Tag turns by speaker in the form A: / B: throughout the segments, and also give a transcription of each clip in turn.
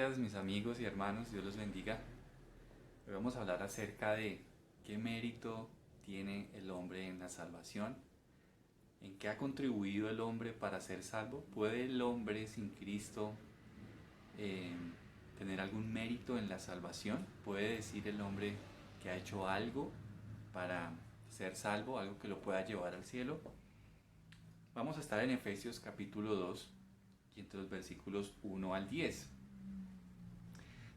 A: días, mis amigos y hermanos, Dios los bendiga. Hoy vamos a hablar acerca de qué mérito tiene el hombre en la salvación, en qué ha contribuido el hombre para ser salvo. ¿Puede el hombre sin Cristo eh, tener algún mérito en la salvación? ¿Puede decir el hombre que ha hecho algo para ser salvo, algo que lo pueda llevar al cielo? Vamos a estar en Efesios capítulo 2 y entre los versículos 1 al 10.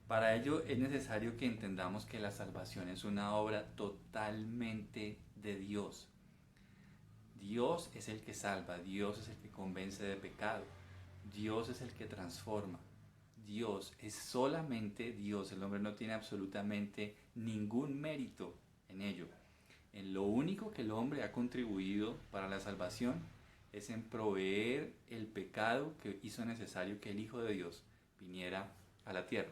A: Para ello es necesario que entendamos que la salvación es una obra totalmente de Dios. Dios es el que salva, Dios es el que convence de pecado, Dios es el que transforma. Dios es solamente Dios, el hombre no tiene absolutamente ningún mérito en ello. En lo único que el hombre ha contribuido para la salvación es en proveer el pecado que hizo necesario que el Hijo de Dios viniera a la tierra.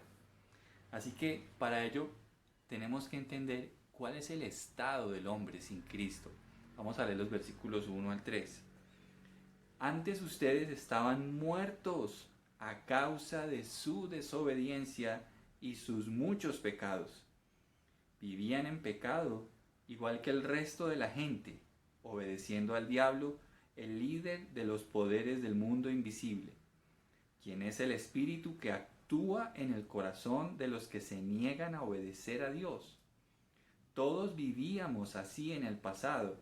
A: Así que para ello tenemos que entender cuál es el estado del hombre sin Cristo. Vamos a leer los versículos 1 al 3. Antes ustedes estaban muertos a causa de su desobediencia y sus muchos pecados. Vivían en pecado igual que el resto de la gente, obedeciendo al diablo, el líder de los poderes del mundo invisible, quien es el espíritu que actúa en el corazón de los que se niegan a obedecer a Dios. Todos vivíamos así en el pasado,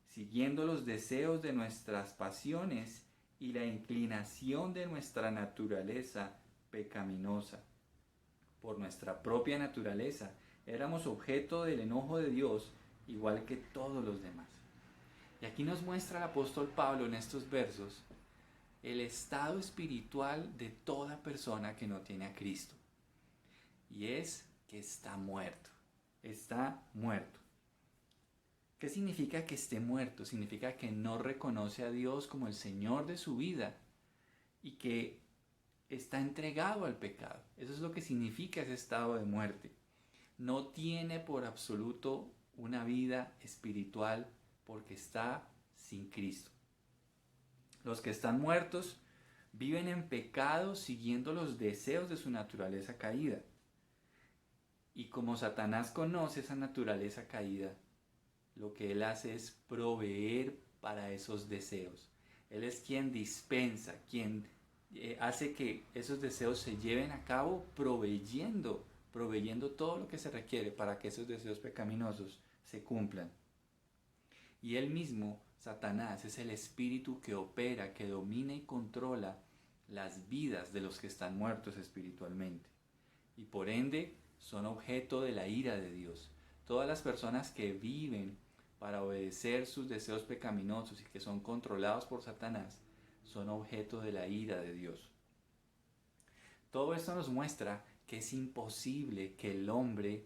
A: siguiendo los deseos de nuestras pasiones y la inclinación de nuestra naturaleza pecaminosa. Por nuestra propia naturaleza éramos objeto del enojo de Dios, igual que todos los demás. Y aquí nos muestra el apóstol Pablo en estos versos el estado espiritual de toda persona que no tiene a Cristo. Y es que está muerto. Está muerto. ¿Qué significa que esté muerto? Significa que no reconoce a Dios como el Señor de su vida y que está entregado al pecado. Eso es lo que significa ese estado de muerte. No tiene por absoluto una vida espiritual porque está sin Cristo. Los que están muertos viven en pecado siguiendo los deseos de su naturaleza caída. Y como Satanás conoce esa naturaleza caída, lo que él hace es proveer para esos deseos. Él es quien dispensa, quien hace que esos deseos se lleven a cabo proveyendo todo lo que se requiere para que esos deseos pecaminosos se cumplan. Y él mismo, Satanás, es el espíritu que opera, que domina y controla las vidas de los que están muertos espiritualmente. Y por ende son objeto de la ira de Dios. Todas las personas que viven para obedecer sus deseos pecaminosos y que son controlados por Satanás son objeto de la ira de Dios. Todo esto nos muestra que es imposible que el hombre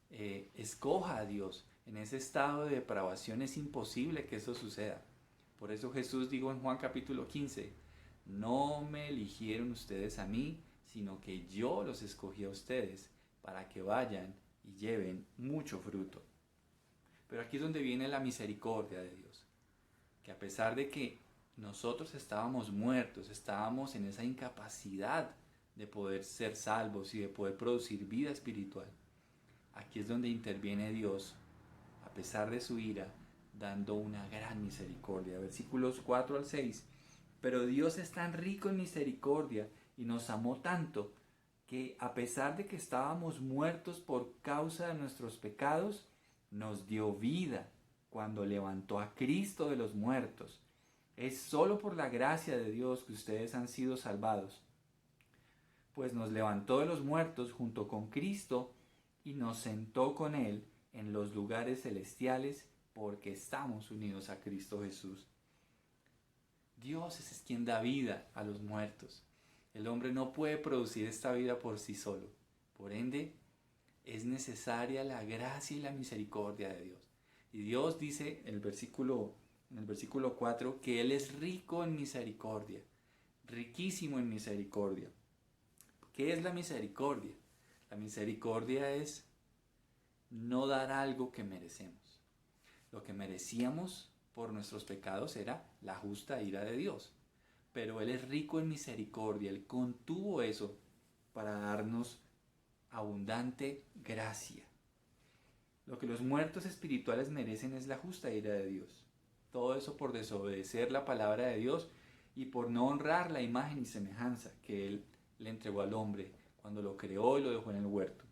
A: escoja a Dios. En ese estado de depravación es imposible que eso suceda. Por eso Jesús dijo en Juan capítulo 15, no me eligieron ustedes a mí, sino que yo los escogí a ustedes para que vayan y lleven mucho fruto. Pero aquí es donde viene la misericordia de Dios, que a pesar de que nosotros estábamos muertos, estábamos en esa incapacidad de poder ser salvos y de poder producir vida espiritual, aquí es donde interviene Dios, a pesar de su ira, dando una gran misericordia. Versículos 4 al 6. Pero Dios es tan rico en misericordia y nos amó tanto que a pesar de que estábamos muertos por causa de nuestros pecados, nos dio vida cuando levantó a Cristo de los muertos. Es solo por la gracia de Dios que ustedes han sido salvados, pues nos levantó de los muertos junto con Cristo y nos sentó con Él en los lugares celestiales porque estamos unidos a Cristo Jesús. Dios es quien da vida a los muertos. El hombre no puede producir esta vida por sí solo. Por ende, es necesaria la gracia y la misericordia de Dios. Y Dios dice en el versículo 4 que Él es rico en misericordia, riquísimo en misericordia. ¿Qué es la misericordia? La misericordia es no dar algo que merecemos. Lo que merecíamos por nuestros pecados era la justa ira de Dios. Pero Él es rico en misericordia, Él contuvo eso para darnos abundante gracia. Lo que los muertos espirituales merecen es la justa ira de Dios. Todo eso por desobedecer la palabra de Dios y por no honrar la imagen y semejanza que Él le entregó al hombre cuando lo creó y lo dejó en el huerto.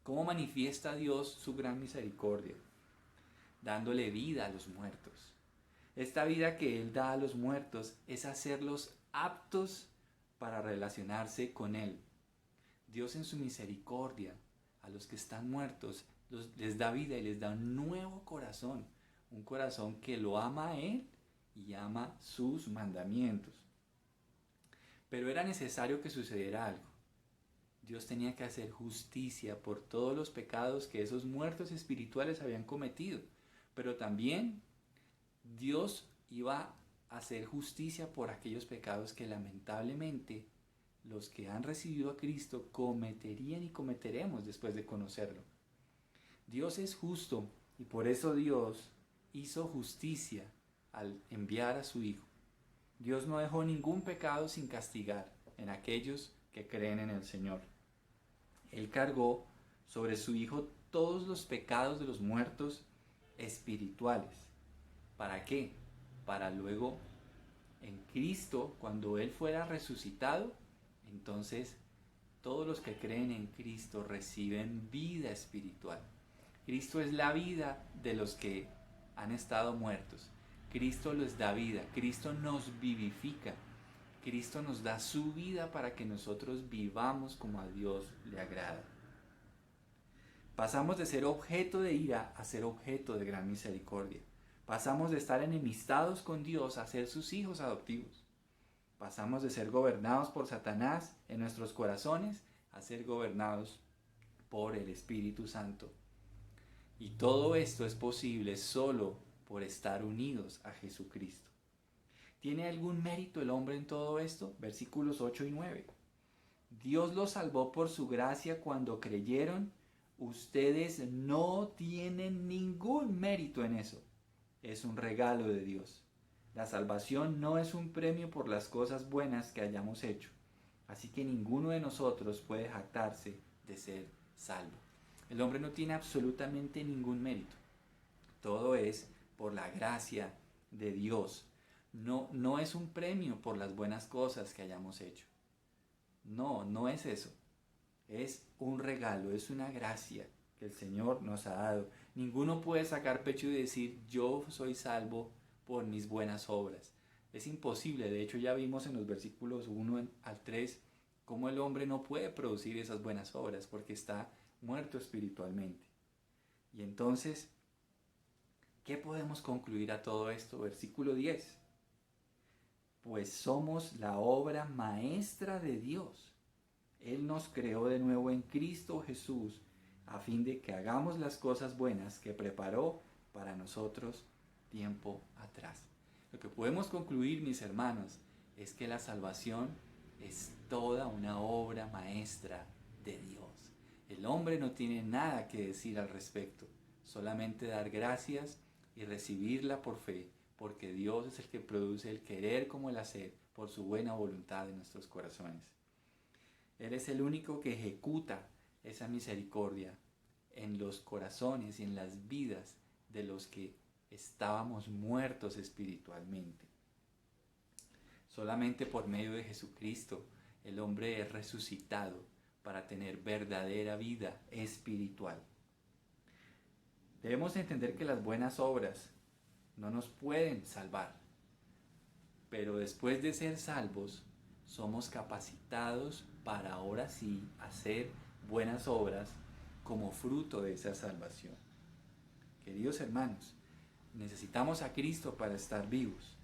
A: ¿Cómo manifiesta Dios su gran misericordia? Dándole vida a los muertos. Esta vida que Él da a los muertos es hacerlos aptos para relacionarse con Él. Dios en su misericordia a los que están muertos les da vida y les da un nuevo corazón, un corazón que lo ama a Él y ama sus mandamientos. Pero era necesario que sucediera algo. Dios tenía que hacer justicia por todos los pecados que esos muertos espirituales habían cometido, pero también Dios iba a hacer justicia por aquellos pecados que lamentablemente los que han recibido a Cristo cometerían y cometeremos después de conocerlo. Dios es justo y por eso Dios hizo justicia al enviar a su Hijo. Dios no dejó ningún pecado sin castigar en aquellos que creen en el Señor. Él cargó sobre su Hijo todos los pecados de los muertos espirituales. ¿Para qué? Para luego, en Cristo, cuando Él fuera resucitado, entonces todos los que creen en Cristo reciben vida espiritual. Cristo es la vida de los que han estado muertos. Cristo les da vida, Cristo nos vivifica, Cristo nos da su vida para que nosotros vivamos como a Dios le agrada. Pasamos de ser objeto de ira a ser objeto de gran misericordia. Pasamos de estar enemistados con Dios a ser sus hijos adoptivos. Pasamos de ser gobernados por Satanás en nuestros corazones a ser gobernados por el Espíritu Santo. Y todo esto es posible solo por estar unidos a Jesucristo. ¿Tiene algún mérito el hombre en todo esto? Versículos 8 y 9. Dios los salvó por su gracia cuando creyeron. Ustedes no tienen ningún mérito en eso. Es un regalo de Dios. La salvación no es un premio por las cosas buenas que hayamos hecho. Así que ninguno de nosotros puede jactarse de ser salvo. El hombre no tiene absolutamente ningún mérito. Todo es por la gracia de Dios. No es un premio por las buenas cosas que hayamos hecho. No es eso. Es un regalo, es una gracia que el Señor nos ha dado. Ninguno puede sacar pecho y decir, yo soy salvo por mis buenas obras. Es imposible. De hecho, ya vimos en los versículos 1 al 3 cómo el hombre no puede producir esas buenas obras porque está muerto espiritualmente. Y entonces, ¿qué podemos concluir a todo esto? Versículo 10. Pues somos la obra maestra de Dios. Él nos creó de nuevo en Cristo Jesús a fin de que hagamos las cosas buenas que preparó para nosotros tiempo atrás. Lo que podemos concluir, mis hermanos, es que la salvación es toda una obra maestra de Dios. El hombre no tiene nada que decir al respecto, solamente dar gracias y recibirla por fe, porque Dios es el que produce el querer como el hacer por su buena voluntad en nuestros corazones. Él es el único que ejecuta esa misericordia en los corazones y en las vidas de los que estábamos muertos espiritualmente. Solamente por medio de Jesucristo el hombre es resucitado para tener verdadera vida espiritual. Debemos entender que las buenas obras no nos pueden salvar, pero después de ser salvos somos capacitados para ahora sí hacer buenas obras como fruto de esa salvación. Queridos hermanos, necesitamos a Cristo para estar vivos.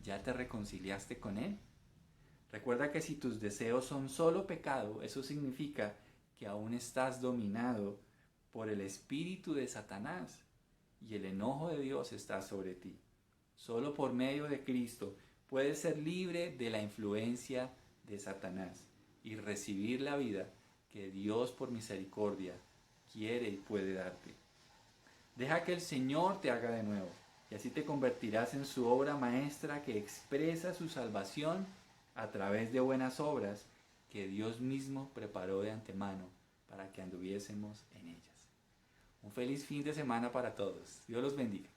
A: ¿Ya te reconciliaste con Él? Recuerda que si tus deseos son solo pecado, eso significa que aún estás dominado por el espíritu de Satanás y el enojo de Dios está sobre ti. Solo por medio de Cristo puedes ser libre de la influencia de Satanás y recibir la vida que Dios por misericordia quiere y puede darte. Deja que el Señor te haga de nuevo y así te convertirás en su obra maestra que expresa su salvación a través de buenas obras que Dios mismo preparó de antemano para que anduviésemos en ellas. Un feliz fin de semana para todos. Dios los bendiga.